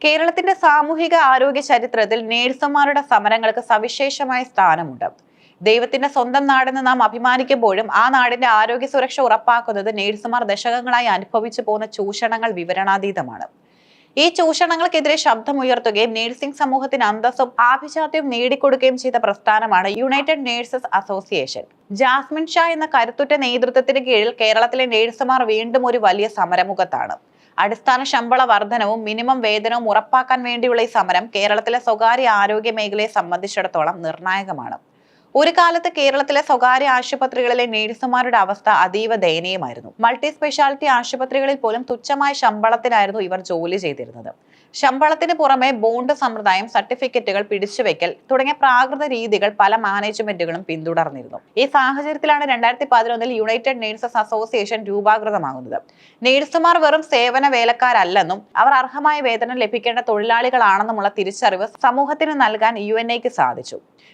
കേരളത്തിന്റെ സാമൂഹിക ആരോഗ്യ ചരിത്രത്തിൽ നേഴ്സുമാരുടെ സമരങ്ങൾക്ക് സവിശേഷമായ സ്ഥാനമുണ്ട്. ദൈവത്തിന്റെ സ്വന്തം നാടെന്ന് നാം അഭിമാനിക്കുമ്പോഴും ആ നാടിന്റെ ആരോഗ്യ സുരക്ഷ ഉറപ്പാക്കുന്നത് നേഴ്സുമാർ ദശകങ്ങളായി അനുഭവിച്ചു പോകുന്ന ചൂഷണങ്ങൾ വിവരണാതീതമാണ്. ഈ ചൂഷണങ്ങൾക്കെതിരെ ശബ്ദമുയർത്തുകയും നേഴ്സിംഗ് സമൂഹത്തിന് അന്തസ്സും ആഭിജാത്യവും നേടിക്കൊടുക്കുകയും ചെയ്ത പ്രസ്ഥാനമാണ് united nurses association. Jasmin Shah എന്ന കരുത്തുറ്റ നേതൃത്വത്തിന് കീഴിൽ കേരളത്തിലെ നേഴ്സുമാർ വീണ്ടും ഒരു വലിയ സമരമുഖത്താണ്. അടിസ്ഥാന ശമ്പള വർധനവും മിനിമം വേതനവും ഉറപ്പാക്കാൻ വേണ്ടിയുള്ള ഈ സമരം കേരളത്തിലെ സ്വകാര്യ ആരോഗ്യ മേഖലയെ സംബന്ധിച്ചിടത്തോളം നിർണായകമാണ്. ഒരു കാലത്ത് കേരളത്തിലെ സ്വകാര്യ ആശുപത്രികളിലെ നേഴ്സുമാരുടെ അവസ്ഥ അതീവ ദയനീയമായിരുന്നു. മൾട്ടി സ്പെഷ്യാലിറ്റി ആശുപത്രികളിൽ പോലും തുച്ഛമായ ശമ്പളത്തിനായിരുന്നു ഇവർ ജോലി ചെയ്തിരുന്നത്. ശമ്പളത്തിന് പുറമെ ബോണ്ട് സമ്പ്രദായം, സർട്ടിഫിക്കറ്റുകൾ പിടിച്ചുവെക്കൽ തുടങ്ങിയ പ്രാകൃത രീതികൾ പല മാനേജ്മെന്റുകളും പിന്തുടർന്നിരുന്നു. ഈ സാഹചര്യത്തിലാണ് 2011 യുണൈറ്റഡ് നേഴ്സസ് അസോസിയേഷൻ രൂപീകൃതമാകുന്നത്. നേഴ്സുമാർ വെറും സേവന വേലക്കാരല്ലെന്നും അവർ അർഹമായ വേതനം ലഭിക്കേണ്ട തൊഴിലാളികളാണെന്നുമുള്ള തിരിച്ചറിവ് സമൂഹത്തിന് നൽകാൻ UNAക്ക് സാധിച്ചു.